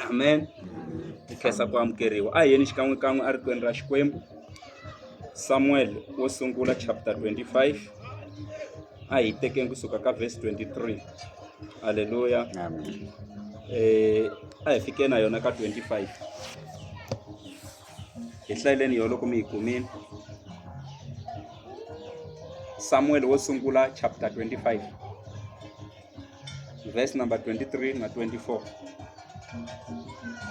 Amen. Ikhensa ku amukeriwa. A yeni xikan'wekan'we a rikwenu ra Xikwembu. Samuel wo sungula chapter 25. A hi tekeni kusuka ka verse 23. Hallelujah. Amen. A hi fikeni na yona ka 25. Hi hlayeleni yo loko mi yi kumini. Samuel wo sungula chapter 25. Verse number 23 na 24.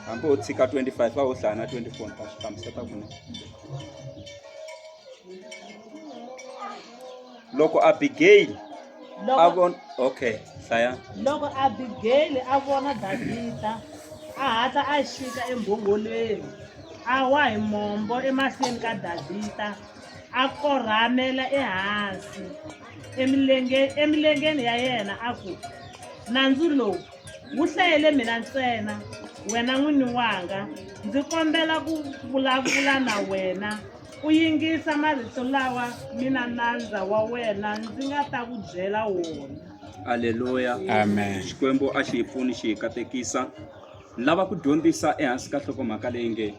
Hambi u tshika 25 a wu hlaya na 24 ta swi hlamuseta ku ne. Loko Abigail a vona okay hlaya. Loko Abigail a vona Davida a hatla a xika embhongolweni a wa hi mombo emahlweni ka Davida a korhamela ehansi emilengeni ya yena a ku nandzu lowu wu hlayele mina ntsena wena n'wini wanga ndzi kombela ku vulavula na wena u yingisa marito lawa mina nandza wa wena ndzi nga ta ku byela wona. Hallelujah. Amen. Xikwembu a xi hi pfuni xi hi katekisa. Lava ku dyondzisa ehansi ka nhlokomhaka leyi nge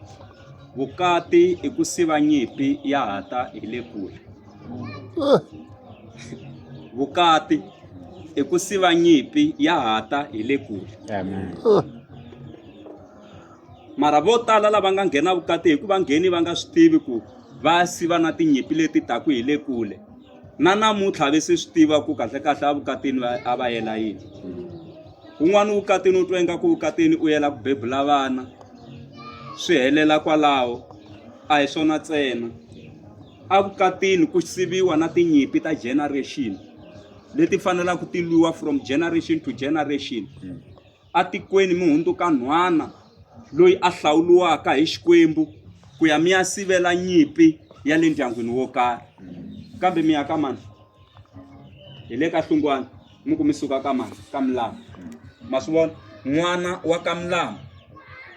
vukati i ku siva nyimpi ya hata hi le kule. Vukati i ku siva nyimpi ya hata hi le kule. Amen. Mara vo tala lava nga nghena vukati hi ku va ngheni va nga swi tivi ku va siva na tinyimpi leti taku hi le kule. Na namuntlha ve se swi tiva ku kahle kahle a vukatini a va yela yini. Un'wana vukatini u twa ingaku vukatini u yela ku bebula vana swi helela kwalaho a hi swona ntsena. A vukatini ku siviwa na tinyimpi ta generation leti fanelaka ti lwiwa from generation to generation. A tikweni mi hundzuka nhwana loyi a hlawuliwaka hi Xikwembu ku ya mi ya sivela nyimpi ya le ndyangwini wo karhi. Kambe mi ya ka mani hi le ka hlungwana mi ku mi suka ka mani ka Mlambo. Ma swi vona n'wana wa ka Mlambo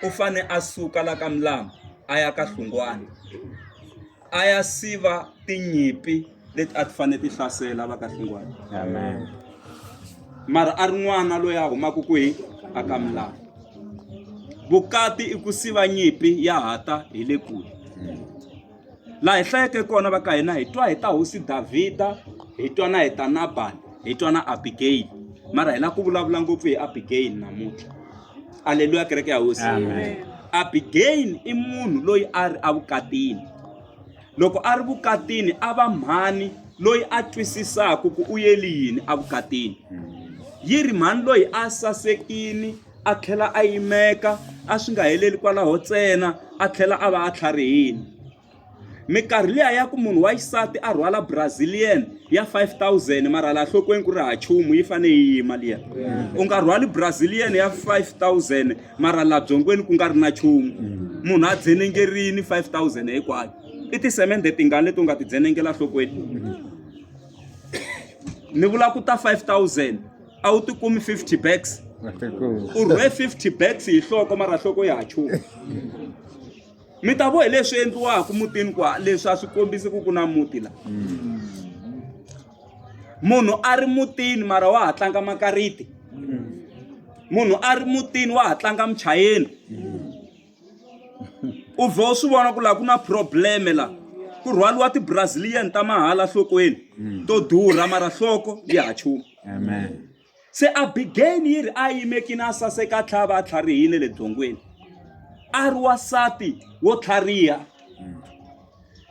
u fane a suka la ka Mlambo a ya ka hlungwana a ya siva tinyimpi leti a ti fane ti hlasela va ka hlungwana. Amen. Mara a ri n'wana loyi a humaka kwihi a ka Mlambo. Vukati i ku siva nyimpi ya hata hi le kule. La hi hlayeke kona va ka hina hi twa hi ta hosi Davida, hi twa na hi ta Nabal, hi twa na Abigail. Mara hi la ku vulavula ngopfu hi Abigail namuntlha. Haleluya kereke ya hosi. Amen. Abigail i munhu loyi a ri evukatini. Loko a ri vukatini a va mhani loyi a twisisaka ku u yeli yini evukatini. Yi ri mhani loyi a sasekini a tlhela a yimeka a swi nga heleli kwalaho ntsena a tlhela a va a tlharihini. Minkarhi liya ya ku munhu wa xisati a rhwala Brazilian ya 5,000 mara la nhlokweni ku ri ha chumu yi fane yi yima liya. U nga rhwali Brazilian ya 5,000 mara la byongweni ku nga ri na chumu. Munhu a dzenengerini 5,000 hinkwayo. I tisemende tingani leti u nga ti dzenengela nhlokweni. Ni vula ku ta 5,000 a wu ti kumi 50 bags. U rhwe 50 bags hi nhloko mara nhloko ya ha chumu. Mi ta vo hi leswi endliwaka mutini kwa leswi a swi kombisi ku na muti la. Munhu a ri mutini mara wa ha tlanga makariti. Munhu a ri mutini wa ha tlanga muchayeni. U vho swi vona ku la ku na problem la. Ku rhwaliwa ti Brazilian ta mahala nhlokweni to durha mara nhloko yi ha chumu. Amen. Se Abigail yi ri a yimekini a saseka tlhava a tlharihile le dzongweni. A ri wasati wo tlhariha.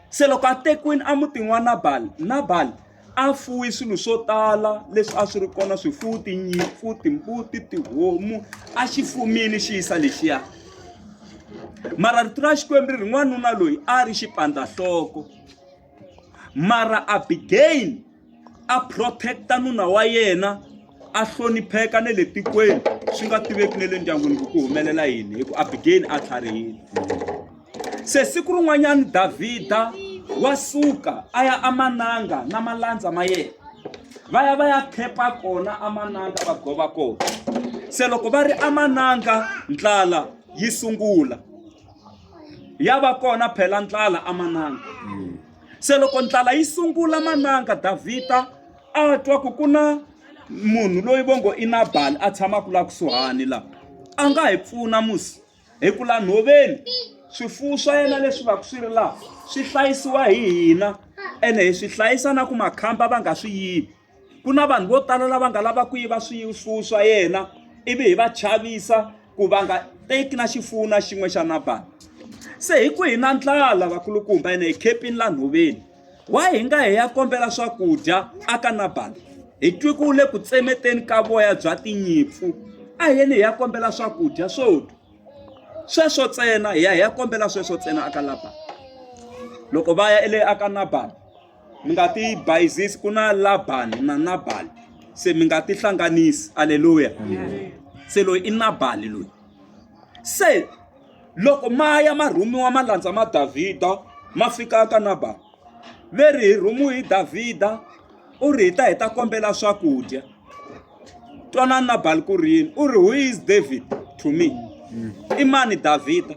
Se loko a tekiwini a mutini wa Nabal a fuwi swilo swo tala leswi a swi ri kona swifuwo tinyimpfu timbuti tihomu a xi fumini xi yisa lexiya. Mara rito ra Xikwembu ri n'wanuna loyi a ri xipandzahloko. Mara Abigail a protecta nuna wa yena a hlonipheka ne le tikweni swi nga tiveki ne le ndyangwini ku humelela yini hi ku Abigail a tlharihile. Se siku rin'wanyana Davida wa suka a ya amananga na malandza ma yena va ya khepa kona amananga va gova kona. Se loko va ri amananga ndlala yi sungula ya va kona phela ndlala amananga. Se loko ndlala yi sungula mananga Davida a twa ku kuna munhu loyi vongo i Nabal a tshama ku la kusuhani la a nga hi pfuna musi hi ku la nhoveni swifuwo swa yena leswi va ku swi ri laha swi hlayisiwa hi hina ene hi swi hlayisa na ku makhamba va nga swi yivi. Ku na vanhu vo tala lava nga lava ku yiva swifuwo swa yena ivi hi va chavisa ku va nga teki na xifuwo na xin'we xa Nabali. Se hi ku hi na ndlala vakulukumba ene hi khepini la nhoveni, wa hi nga hi ya kombela swakudya aka Nabali hi twi ku le ku tsemeteni ka voya bya tinyimpfu, a hi yeni hi ya kombela swakudya swo dya sweswo ntsena, hi ya kombela sweswo ntsena aka Labani. Loko va ya ele aka Nabali mi nga ti bayizisi, ku na Labani na Nabali, se mi nga ti hlanganisi. Haleluya. Se loyi i Nabali loyi. Se loko maya marhumiwa ma landza ma Davhida ma fika aka Nabali, veri hi rhumiwe hi Davhida u ri hi ta hi ta kombela swakudya. Twanani Nabali ku ri yini? U ri who is David to me? I mani Davhida?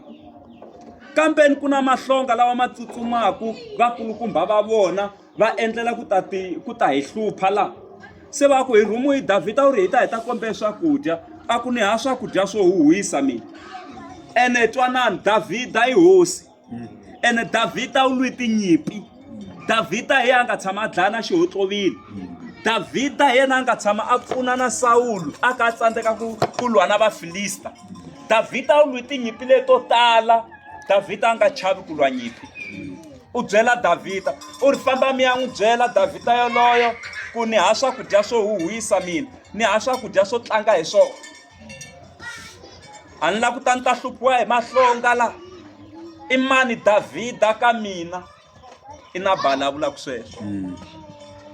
Kambeni ku na mahlonga lawa ma tsutsumaku vakulukumba va vona va endlela ku ta hi hlupha la. Se va ku hi rhumiwe hi Davhida u ri hi ta hi ta kombela swakudya. A ku ni ha swakudya swo huhisa mina. Ene twanani Davhida i hosi, ene Davhida u lwi tinyimpi. Davhida hi yena nga tshama a dlaya na xihotlovile. Davhida hi yena a nga tshama a pfuna na Sawulu a ka tsandzeka ku lwa na Vafilista. Davhida u lwi tinyimpi leto tala. Davhida a nga chavi ku lwa nyimpi. U byela Davhida u ri famba mi ya n'wi byela Davhida yoloyo ku ni ha swakudya swo huhisa mina, ni ha swakudya swo tlanga hi swona. A ni la ku ta ni ta hluphiwa hi mahlonga la. I mani Davhida ka mina? I Nabali a vulaka sweswo.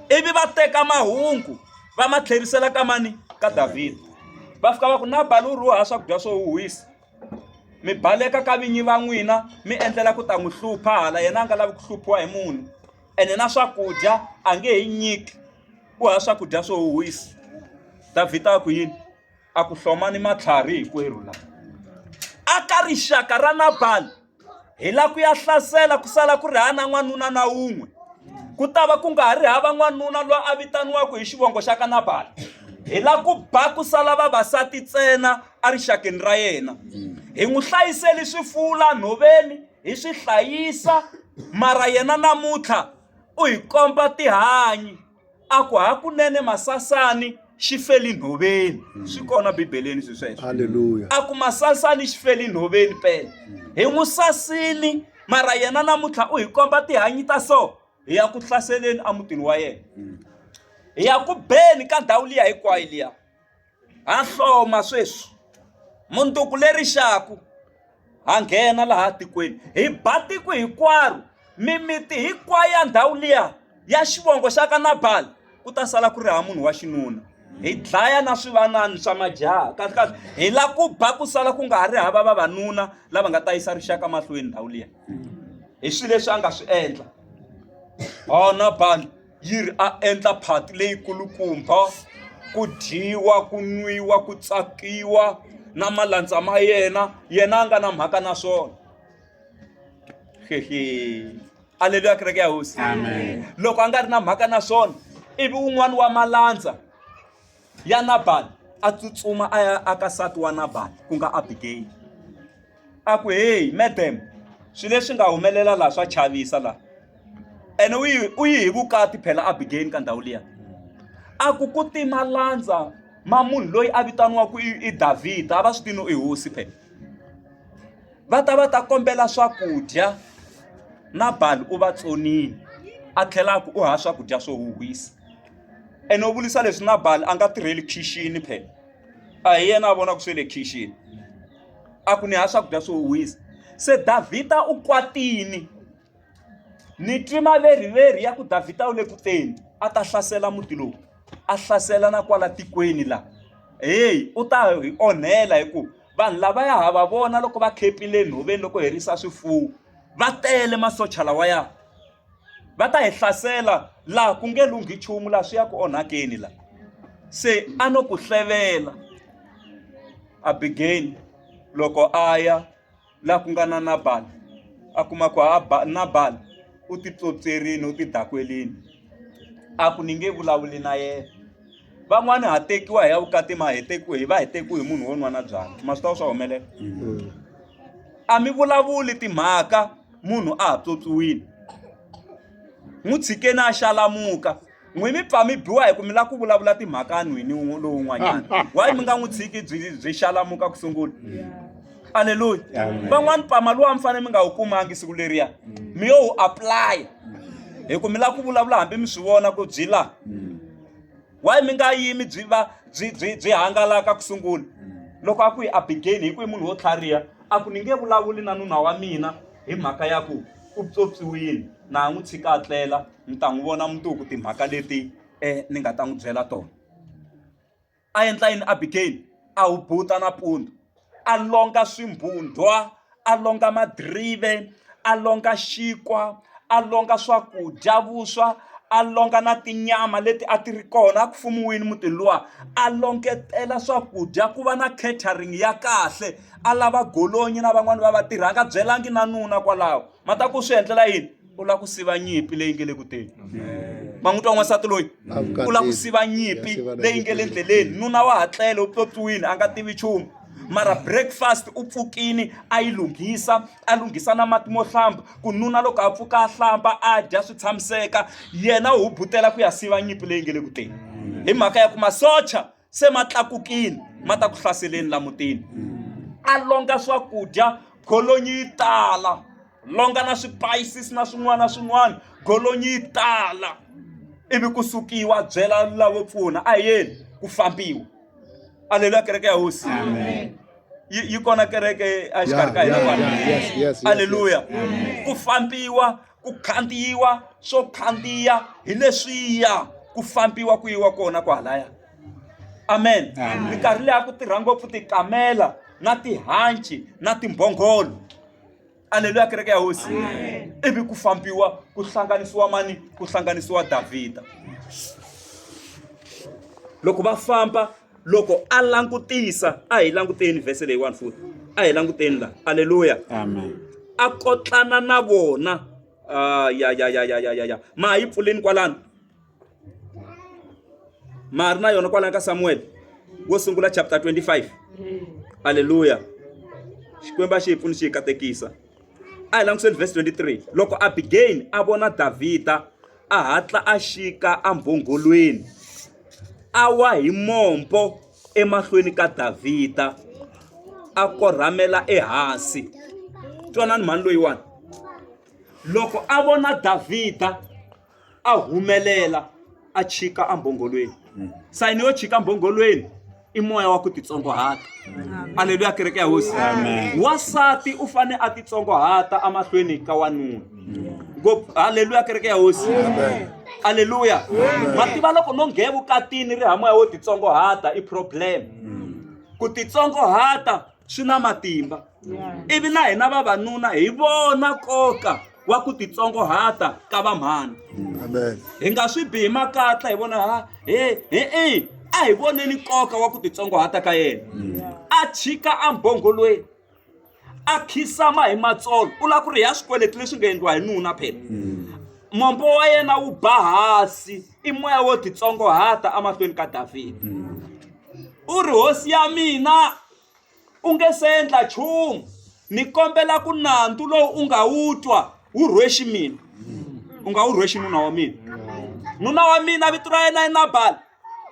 Ivi va teka mahungu va ma tlherisela ka mani? Ka Davhida. Va fika va ku Nabali u ri u ha swakudya swo huhisa, mi baleka ka vinyi va n'wina mi endlela ku ta n'wi hlupha hala, yena a nga lavi ku hluphiwa hi munhu, ene na swakudya a nge hi nyiki, u ha swakudya swo huhisa. Davhida a ku yini? A ku hlomani matlhari hikwerhu la. Aka rixaka ra Nabali hi la ku ya hlasela ku sala ku ri hana n'wanuna na un'we, ku ta va ku nga ha ri hava n'wanuna loyi a vitaniwaka hi xivongo xa ka Nabali. Hi la ku ba ku sala vavasati ntsena a rixakeni ra yena. Hi n'wi hlayiseli swifuwo la nhoveni, hi swi hlayisa, mara yena namuntlha u hi komba tihanyi. A ku hakunene masasani xi feli nhoveni. Swi kona Bibeleni sweswo. Haleluya. A ku masasani xi feli nhoveni pela. Hi n'wi sasini, mara yena namuntlha u hi komba tihanyi ta so. Hi ya ku hlaseleni amutini wa yena. Hi ya ku beni ka ndhawu liya hinkwayo liya. Ha hloma sweswi. Munduku leri xaku ha nghena laha tikweni. Hi ba tiko hinkwaro, mimiti hinkwayo ya ndhawu liya ya xivongo xa ka Nabali ku ta sala ku ri ha munhu wa xinuna. Hi dlaya na swivanani swa majaha kahle. Hi la ku ba ku sala ku nga ha ri hava vavanuna lava nga ta yisa rixaka mahlweni ndhawu liya. Hi swilo leswi a nga swi endla. Nabali yi ri a endla phati leyikulukumba, ku dyiwa, ku nwiwa, ku tsakiwa na malandza ma yena a nga na mhaka na swona. Haleluya kereke ya hosi. Amen. Loko a nga ri na mhaka na swona, ivi un'wana wa malandza ya Nabali a tsutsuma a ya aka nsati wa Nabali ku nga Abigail. A ku hey madam, swilo leswi nga humelela laha swa chavisa laha. Ene u yi hi vukati phela Abigail ka ndhawu liya. A ku ti malandza ma munhu loyi a vitaniwaka i Davhida, a va swi tino i hosi phela. Va ta kombela swakudya, Nabali u va tsonini, a tlhelaka u ha swakudya swo huhisa. Ene u vulisa leswi Nabali a nga tirheli khixini phela. A hi yena a vonaka swe le khixini. A ku ni ha swakudya swo huhisa. Se Davhida u kwatini. Ni twi maveriveri ya ku Davhida u le ku teni a ta hlasela muti lowu, a hlasela na kwala tikweni la. Hey, u ta hi onhela hi ku vanhu lava ya hava vona loko va khepile nhoveni loko herisa swifuwo. Va tele masocha lawa ya. Va ta hi hlasela laha ku nge lunghi nchumu laha swi ya ku onhakeni la. Se a no ku hlevela Abigail loko a ya laha ku nga na Nabali. A kuma ku Nabali u ti tsotserini, u ti dakwelini. A ku ni nge vulavuli na yena. van'wani ha tekiwa hi ya vukati ma hi tekiwe hi munhu wo nwa na byala ma swi tiva swa humelela a mi vulavuli timhaka munhu a ha tswotswiwile n'wi tshikeni a xalamuka n'wi mi pfa mi biwa hi ku mi lava ku vulavula timhaka nwini lowun'wanyana why mi nga n'wi tshiki byi xalamuka ku sungula Haleluya. Van'wani pama luwa mi fanele mi nga wu kumangi siku leriya mi yo wu apply hi ku mi lava ku vulavula hambi mi swi vona ku byi la why mi nga yimi byi hangalaka ku sungula loko a ku hi Abigail hi ku hi munhu wo tlhariha a ku ni nge vulavuli na nuna wa mina hi mhaka ya ku u tswotswiwile na n'wi tshika a tlela mi ta n'wi vona mundzuku timhaka leti ni nga ta n'wi byela tona a endla yini Abigail a wu buta na pundu a longa swimbundwa a longa madrive a longa xinkwa a longa swakudya vuswa a longa na tinyama leti a ti ri kona a ku fumiwini mutini luwa a longetela swakudya ku va na catering ya kahle a lava golonyi na van'wani va vatirhi a nga byelangi na nuna kwalaho ma ta ku swi endlela yini u lava ku siva nyimpi leyi nge le ku teni ma n'wi twa n'wansati loyi u lava ku siva nyimpi leyi nge le ndleleni nuna wa ha tlele u pyopyiwile a nga tivi nchumu mara breakfast u pfukini a yi lunghisa a lunghisa na mati mo hlamba ku nuna loko a pfuka a hlamba a dya swi tshamiseka yena u butela ku ya siva nyimpi leyi nge le ku teni hi mhaka ya ku masocha se ma tlakukini ma ta ku hlaseleni la mutini a longa swakudya golonyi yi tala longa na spices na swin'wana na swin'wana golonyi yi tala ivi ku sukiwa byela lavo pfuna a yeni ku fambiwa Haleluya kereke ya hosi amen yi kona kereke a xikarhi ka hina yes haleluya ku fambiwa ku khandziyiwa swo khandziya hi leswiya ku fambiwa ku yiwa kona kwalaya amen minkarhi leyi ku tirha ngopfu tikamela na tihanci na timbhongolo haleluya kereke ya hosi ivi ku fambiwa ku hlanganisiwa mani ku hlanganisiwa Davhida loko va famba loko a langutisa a hi languteni verse leyi 1 futhi a hi languteni la haleluya amen a kotlana na vona ya ma hi pfuleni kwalana ma ri na yona kwalana ka Samuel wo sungula chapter 25 haleluya xikwembu xi hi pfuni xi hi katekisa a hi langutiseni verse 23 loko Abigail a vona Davhida a hatla a xika ambhongolweni a wa hi mombo emahlweni ka Davhida a korhamela ehansi twanani mhani loyiwani loko a vona Davhida a humelela a chika ambhongolweni sayini yo chika ambhongolweni i moya wa ku titsongohata haleluya kereke ya hosi wasati u fane a titsongohata amahlweni ka wanuna haleluya kereke ya hosi haleluya mativa loko no nge vukatini ri hamoya wo titsongohata i problem ku titsongohata swi na matimba ivi na hina vavanuna hi vona nkoka wa ku titsongohata ka vamhani amen hi nga swi bihi makatla hi vona a hi voneni nkoka wa ku titsongohata ka yena a chika ambhongolweni a khisama hi matsolo u lava ku ri ya swikweleti leswi nga endliwa hi nuna phela mombo wa yena wu bahasi i moya wo titsongohata amahlweni ka Davhida u ri hosi ya mina u nge se endla nchumu ni kombela ku nantu lowu u nga wu twa wu rhweshi mina u nga wu rhweshi nuna wa mina vito ra yena i Nabali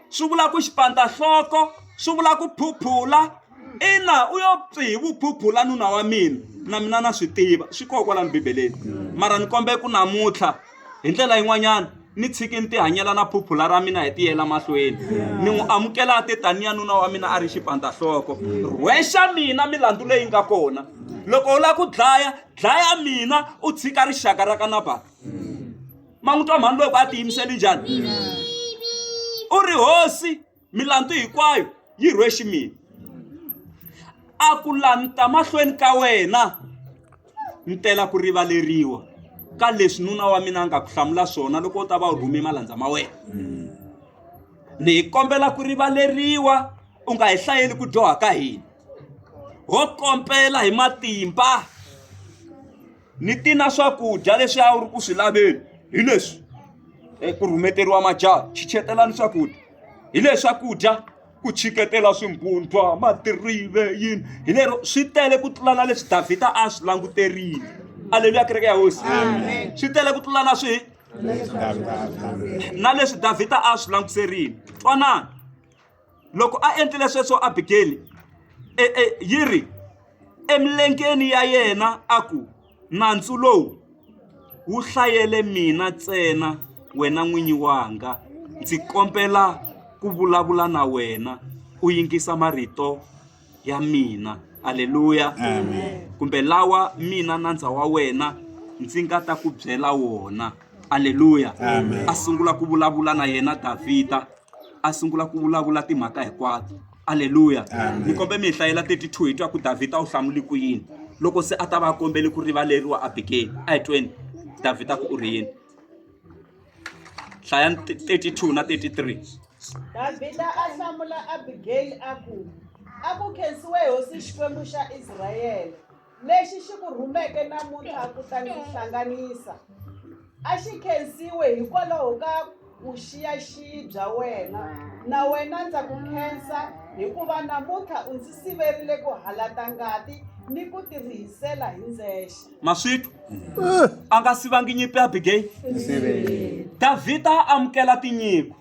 swi vula ku xipandzahloko swi vula ku phuphula ina u yo pfi hi vuphuphula nuna wa mina na swi tiva swi koho kwalani bibeleni mara ni kombe ku namuntlha hi ndlela yin'wanyana ni tshiki ni ti hanyela na phuphula ra mina hi tiyela mahlweni ni n'wi amukela te taniya nuna wa mina a ri xipandzahloko rhwexa mina milandzu leyi nga kona loko u lava ku dlaya mina u tshika rixaka ra ka Nabali ma n'wi twa mhani loko a tiyimiseli njhani u ri hosi milandzu hinkwayo yi rhweshi mina a ku lanta mahlweni ka wena ni tela ku rivaleriwa ka leswi nuna wa mina nga ku hlamula swona loko u ta va u rhume malandza ma wena ni hi kombela ku rivaleriwa u nga hi hlayeli ku dyoha ka hina ho kompela hi matimba ni tina swakudya leswi a wu ri ku swi laveni hi leswi ku rhumeteriwa majaha chichetelani swakudya hi le swakudya ku chiketela swimbutwa madirive yini hi lero swi tele ku tlula na leswi Davhida a swi languterile. Haleluya kereke ya hosi. Swi tele ku tlula na leswi Davhida a swi languterile. Twanana loko a endlile sweswo Abigail yiri emilengeni ya yena aku nandzu lowu wu hlayele mina ntsena wena n'winyi wanga, ndzi kombela ku vulavula na wena u yingisa marito ya mina. Haleluya. Kumbe lawa mina nandza wa wena ndzi nga ta ku byela wona. Haleluya. A sungula ku vulavula na yena Davhida, a sungula ku vulavula timhaka hinkwato. Haleluya. Ni kombe mi hlayela 32 hi twa ku Davhida u hlamuli ku yini loko se a ta va kombeli ku rivaleriwa Abigail. A hi tweni Davhida ku u ri yini. Hlaya 32 na 33. Davhida a hlamula Abigail aku khensiwe hosi Xikwembu xa Israyele lexi xi ku rhumeke namuntlha ku ta ni hlanganisa. A xi khensiwe hikwalaho ka vuxiyaxiyi bya wena, na wena ndza ku khensa hikuva namuntlha u ndzi siverile ku halata ngati ni ku tirhisela hi ndzexe. Maswito a nga sivangi nyimpi Abigail. Davhida a amukela tinyiko.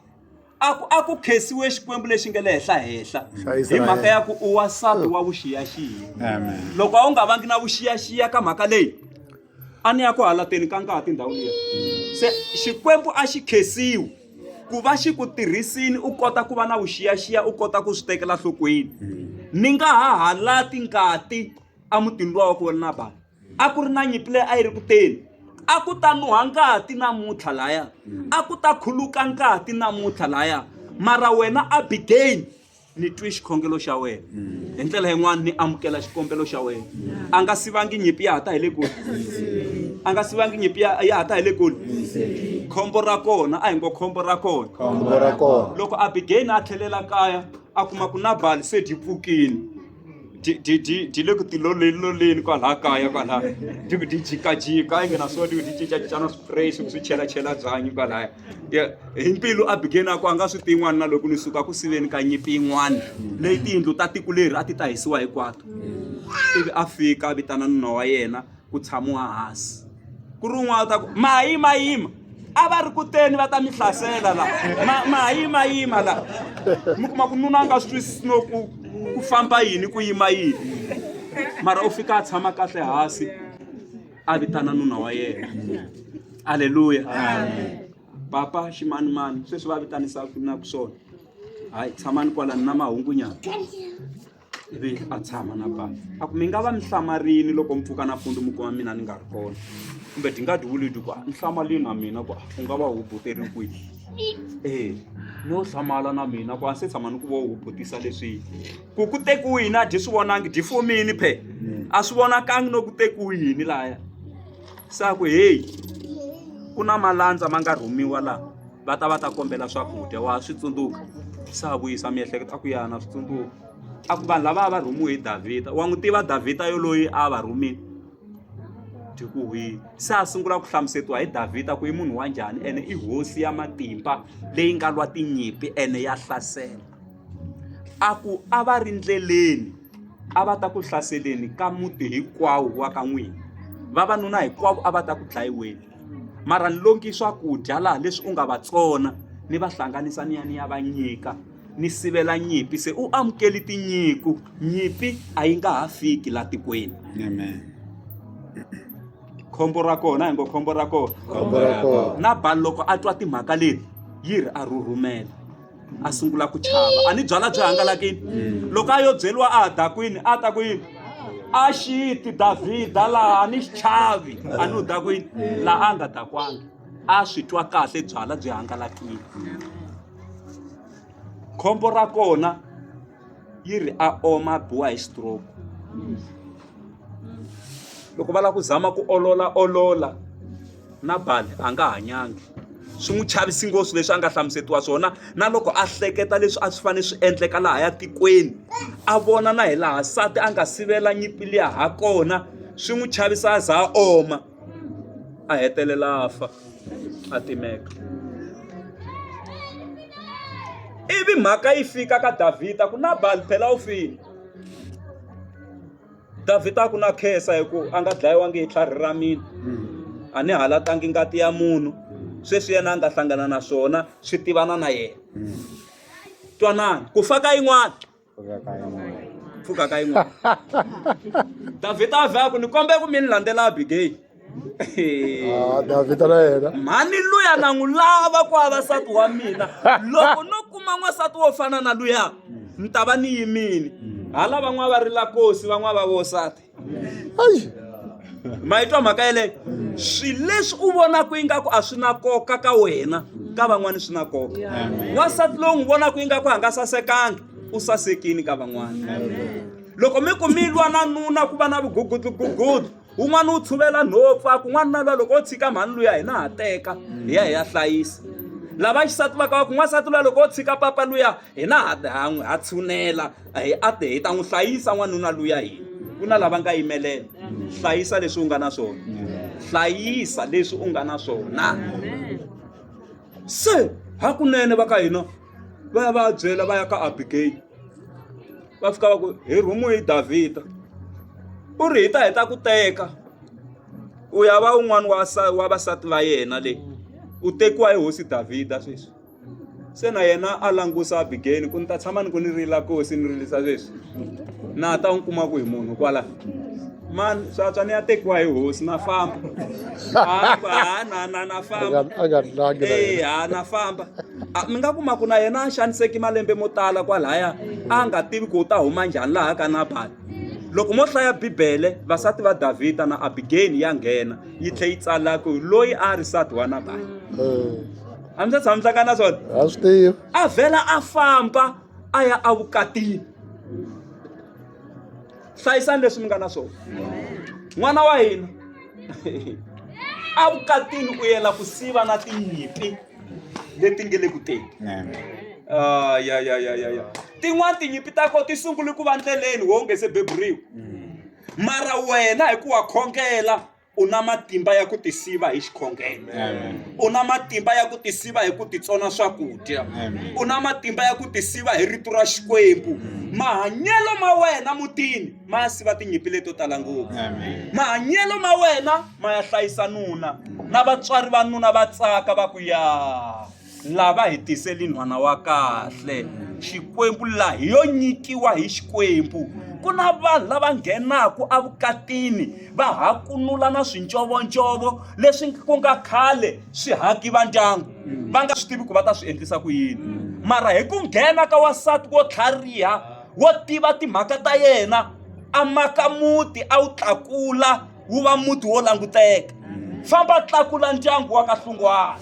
Aku khensiwe Xikwembu lexi nga le henhla hi mhaka ya ku u wasati wa vuxiyaxiya. Loko a u nga vangi na vuxiyaxiya ka mhaka leyi a ni ya ku halateni ka ngati ndhawu liya. Se Xikwembu a xi khensiwe ku va xi ku tirhisini u kota ku va na vuxiyaxiya, u kota ku swi tekela nhlokweni. Ni nga ha halati ngati a mutini luwa wa ku wena Nabali. A ku ri na nyimpi leyi a yi ri ku teni. A ku ta nuha ngati namuntlha laya, a ku ta khuluka ngati namuntlha laya, mara wena Abigail ni twi xikhongelo xa wena. Hi ndlela yin'wana ni amukela xikombelo xa wena. A nga sivangi nyimpi ya hata hi le kule. A nga sivangi nyimpi ya hata hi le kule. Khombo ra kona a hi ngo khombo ra kona. Loko Abigail a tlhelela kaya a kuma ku Nabali se di pfukini. Di le ku tiloleni kwalaha kaya kwalaha di jikajika a nge na swona di cincacicana spray swi chela byanyi kwalaya. Hi mbilu Abigail a ku a nga swi tin'wana na loko ni suka ku siveni ka nyimpi yin'wana leyi tiyindlu ta tiko leri a ti ta hisiwa hinkwato. Ivi a fika a vitana nuna wa yena ku tshamiwa hansi. Ku ri un'wana ta ku mayima a va ri kuteni va ta mi hlasela la mayima la. Mi kuma ku nuna a nga swi twisisi no ku famba yini ku yima yini, mara u fika a tshama kahle hansi a vitana nuna wa yena. Haleluya. Papa ximanimani sweswi va vitanisa na ku swona, hayi tshamani kwalani na mahungunyana. Ivi a tshama na papa a ku mi nga va mi hlamarini loko mi pfuka nampundzu mi kuma mina ni nga ri kona, kumbe ti nga duvuli ku ni hlamalini na mina ku u nga va hubuterini kwihi. No hlamala na mina ku a se tshama ni ku vo hubutisa leswi ku tekiwini a dyi swi vonangi dyi fomini phe a swi vonakangi no ku tekiwini laya. Sa ku heyi ku na malandza ma nga rhumiwa laha va ta kombela swakudya, wa swi tsundzuka. Sa vuyisa miehleketo a ku yana swi tsundzuka a ku vanhu lava va rhumiwe hi Davhida. Wa n'wi tiva Davhida yo loyi a va rhumile ku hwi. Se a sungula ku hlamusetiwa hi Davhida ku i munhu wa njhani ene i hosi ya matimba leyi nga lwa tinyimpi ene ya hlasela. A ku a va ri ndleleni a va ta ku hlaseleni ka muti hinkwawo wa ka n'wina, vavanuna hinkwavo a va ta ku dlayiweni, mara ni longi swakudya laha leswi u nga va tsona ni va hlanganisa ni ya va nyika ni sivela nyimpi. Se u amukeli tinyiko, nyimpi a yi nga ha fiki la tikweni. Amen. Khombo ra kona hi ngo khombo ra kona. Nabali loko a twa timhaka leti yiri a rhurhumela a sungula ku chava. A ni byala byi hangalakini loko a yo byeliwa a dakwini a ta ku yini a xiti Davhida laha a ni xichavi a ni u dakwini laha a nga dakwanga a swi twa kahle byala byi hangalakini. Khombo ra kona yiri a oma biwa hi stroke. Loko va la ku zama ku olola Nabali a nga hanyangi. Swi n'wi chavisi ngopfu leswi a nga hlamusetiwa swona, na loko a hleketa leswi a swi fanele swi endleka laha ya tikweni a vona na hi laha nsati a nga sivela nyimpi liya ha kona, swi n'wi chavisa a za a oma a hetelela a fa a timeka. ivi mhaka yi fika ka Davhida ku Nabali phela u file. Davhida a ku na khesa hi ku a nga dlayiwangi hi tlhari ra mina, a ni halatangi ngati ya munhu, sweswi yena a nga hlangana na swona swi tivana na yena. Twanani ku fa ka yin'wana pfuka ka yin'wana. Davhida a vhela ku ni kombe ku mi ni landzela Abigail. Davhida na yena mhani luya na n'wi lava ku va nsati wa mina, loko no kuma n'wansati wo fana na luya ni ta va ni yimini. Hala van'wana va rila kosi, van'wana va vosati. Ma yi twa mhaka yeleyo? Swilo leswi u vonaka ingaku a swi na nkoka ka wena, ka van'wana swi na nkoka. N'wansati lowu n'wi vonaka ingaku a nga sasekanga, u sasekini ka van'wana. Loko mi ku mi lwa na nuna ku va na vugugudu, un'wana u tshuvela nhopfu, a kun'wana na lwa loko o tshika mhani luya hina ha teka hi ya hi ya hlayisa. Lava xisati va ka ku n'wansati luya loko o tshika papa luya hina ha tshunela hi ta n'wi hlayisa n'wanuna luya hina. Ku na lava nga yimelela. Hlayisa leswi u nga na swona, hlayisa leswi u nga na swona. Se hakunene va ka hina va ya va byela va ya ka Abigail, va fika va ku hi rhumu hi Davhida, u ri hi ta heta ku teka, u ya va un'wana wa vasati va yena le, u tekiwa hi hosi Davhida sweswi. Se na yena a langusa Abigail ku ni ta tshama ni ku ni rila kosi ni rilisa sweswi, na ta n'wi kuma ku hi munhu kwala mani swatswa ni ya tekiwa hi hosi na famba. Na famba na famba. Mi nga kuma ku na yena a xaniseki malembe mo tala kwalaya, a nga tivi ku u ta huma njhani laha ka Nabali. Loko mo hlaya Bibele, vasati va Davhida na Abigail ya nghena yi tlhe yi tsala ku loyi a ri nsati wa Nabali. A mi se tshamisaka na swona? a swi tivi. A vhela a famba a ya evukatini. Hlayisani leswi mi nga na swona. N'wana wa hina evukatini u yela ku siva na tinyimpi leti nge le ku teni. Ya tin'wana tinyimpi ta ko ti sungule ku va ndleleni wo nge se beburiwa, mara wena hi ku wa khongela u na matimba ya ku ti siva hi xikhongelo. U na matimba ya ku ti siva hi ku titsona swakudya. U na matimba ya ku ti siva hi rito ra Xikwembu. Mahanyelo ma wena mutini ma ya siva tinyimpi leto tala ngopfu. Mahanyelo ma wena ma ya hlayisa nuna, na vatswari va nuna va tsaka va ku ya lava hi tiseli nhwana wa kahle. Xikwembu laha hi yo nyikiwa hi Xikwembu. Ku na vanhu lava nghenaka evukatini va hakunula na swincovoncovo leswi ku nga khale swi haki va ndyangu, va nga swi tivi ku va ta swi endlisa ku yini. Mara hi ku nghena ka wasati wo tlhariha wo tiva timhaka ta yena, a maka muti a wu tlakula wu va muti wo languteka. Famba tlakula ndyangu wa kahlungwana,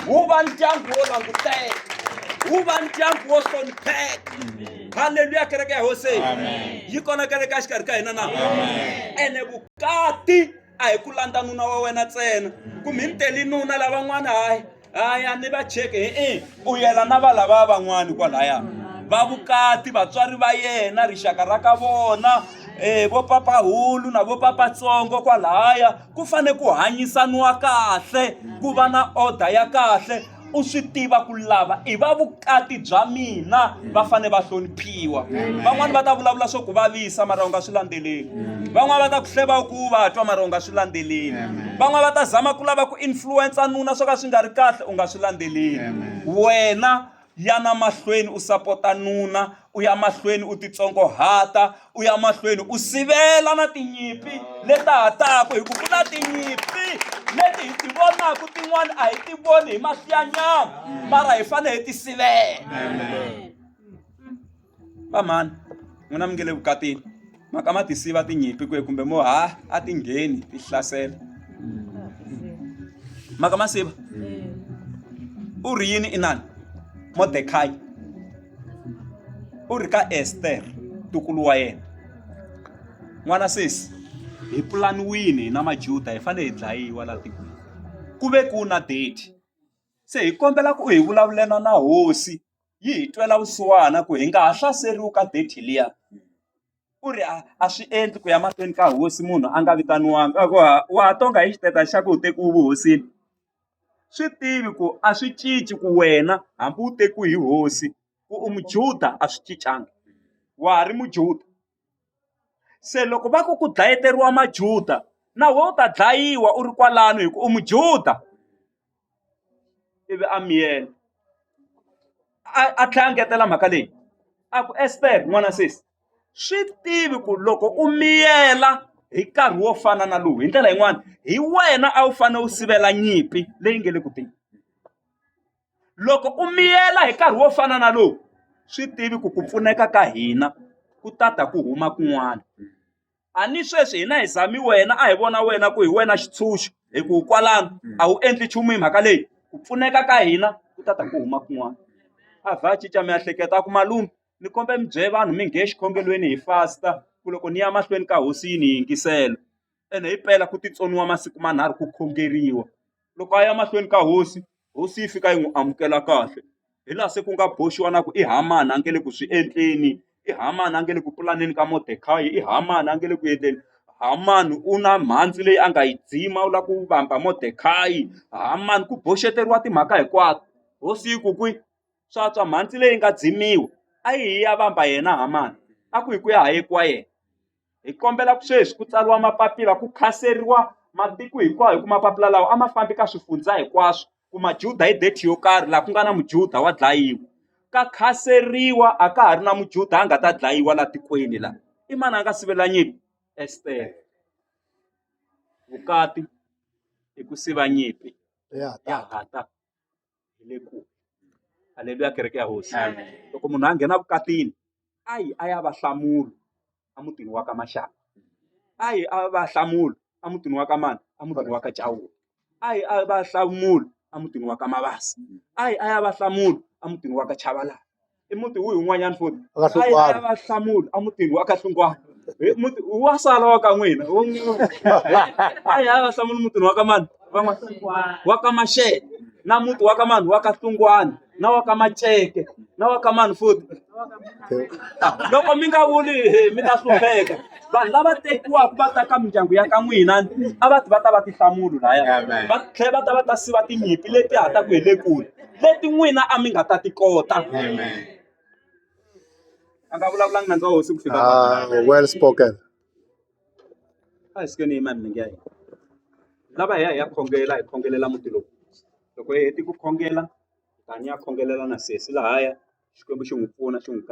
wu va ndyangu wo languteka, wu va ndyangu wo hlonipheka. Haleluya, kereke ya hosi yi kona kereke xikarhi ka hina na. Ene vukati a hi ku landza nuna wa wena ntsena, ku mi teli nuna lavan'wana hayi ni va cheke u yela na va lava van'wana kwalaya va vukati, vatswari va yena, rixaka ra ka vona, vo papahulu na vo papatsongo kwalaya. Ku fane ku hanyisaniwa kahle, ku va na order ya kahle. U swi tiva ku lava i va vukati bya mina, va fane va hloniphiwa. Van'wana va ta vulavula swo ku vavisa mara u nga swi landzeleli. Van'wana va ta ku hleva ku va twa mara u nga swi landzeleli. Van'wana va ta zama ku lava ku influencer nuna swo ka swi nga ri kahle, u nga swi landzeleli. Wena ya na mahlweni u sapota nuna, u ya mahlweni u titsongohata, u ya mahlweni u sivela na tinyimpi leta hataka, hi ku ku na tinyimpi leti hi ti vonaka tin'wana a hi ti voni hi mahlo ya nyama, mara hi fane hi ti sivela. Vamhani n'wina mi nge le vukatini maka ma ti siva tinyimpi kwe kumbe mo a ti ngheni ti hlasela maka ma siva. U ri yini inani Mordekai, u ri ka Esther tukulu wa yena. N'wana sesi hi pulaniwini na Majuda hi fane hi dlayiwa la tikweni, ku ve ku na date. Se hi kombela ku hi vulavulana na hosi yi hi twela vusiwana ku hi nga ha hlaseriwi ka date liya. U ri a swi endli ku ya mahlweni ka hosi munhu a nga vitaniwanga, wa tonga hi xiteta xa ku u tekiwe vuhosini. Swi tivi ku a swi cinci ku wena hambi u tekiwe hi hosi ku u mujuda a swi cincanga wa ha ri mujuda. Se loko va ku dlayeteriwa majuda na we u ta dlayiwa u ri kwalano hi ku u mujuda. Ivi a miyela a tlhela a ngetela mhaka leyi a ku Esther n'wana sesi swi tivi ku loko u miyela hi nkarhi wo fana na lowu hi ndlela yin'wana hi wena a wu fanele u sivela nyimpi leyi nge le ku teni. Loko u miyela hi nkarhi wo fana na lowu swi tivi ku pfuneka ka hina ku tata ku huma kun'wana. A ni sweswi hina hi zami wena a hi vona wena ku hi wena xitshunxo hi ku kwalano a wu endli nchumu hi mhaka leyi ku pfuneka ka hina ku tata ku huma kun'wana. A vha cinca miehleketo ku malume ni kombe mi byele vanhu mi nghena xikhongelweni hi fasta ku loko ni ya mahlweni ka hosi yi ni yingisela ene hi pela ku titsoniwa masiku manharhu ku khongeriwa. Loko a ya mahlweni ka hosi yi fika yi n'wi amukela kahle hi laha se ku nga boxiwa na ku i Hamani a nge le ku swi endleni, i Hamani a nge le ku pulaneni ka Mordekhai, i Hamani a nge le ku endleni. Hamani u na mhandzi leyi a nga yi dzima u lava ku vamba Mordekhai. Hamani ku boxeteriwa timhaka hinkwato. Hosi yi ku kwi swa tswa mhandzi leyi nga dzimiwa a yi ya vamba yena Hamani a ku hi ku ya hayekiwa yena. Hi kombela ku sweswi ku tsariwa mapapila ku khaseriwa matiko hinkwawo hi ku mapapila lawa a ma fambi ka swifundza hinkwaswo ku majuda hi date yo karhi laha ku nga na mujuda wa dlayiwa. Ka khaseriwa a ka ha ri na mujuda a nga ta dlayiwa laha tikweni laha. I mani a nga sivela nyimpi? Esther. Vukati i ku siva nyimpi Yeah. ya hata hi le kule. Haleluya kereke ya hosi. Loko munhu a nghena vukatini a ya va hlamulo a mutini wa ka Maxaka. A va hlamulo a mutini wa ka mani? A mutini wa ka Chawula. A va hlamulo a mutini wa ka Mabasa. A ya va hlamulo a mutini wa ka Chabalala. I muti wihi un'wanyana futhi? A ya va hlamulo a mutini wa ka Hlungwane. Muti wa sala wa ka n'wina. A ya va hlamulo mutini wa ka mani? Wa ka Mashele. Na muti wa ka mani? Wa ka Hlungwane. Na wa ka Maceke. Na wa ka mani futhi? Loko mi nga vuli mi ta hlupheka. Vanhu lava tekiwaka va ta ka mindyangu ya ka n'wina a va ta va ti hlamulo lahaya. Va tlhela va ta siva tinyimpi leti hataka hi le kule leti n'wina a mi nga ta ti kota. A nga vulavulangi na ndza hosi ku fika Well spoken. a hi sikeni yima milenge ya hina. Lava hi ya khongela hi khongelela muti lowu. Loko hi heti ku khongela tani ya khongelela na sesi lahaya Xikwembu xi n'wi pfuna xi n'wi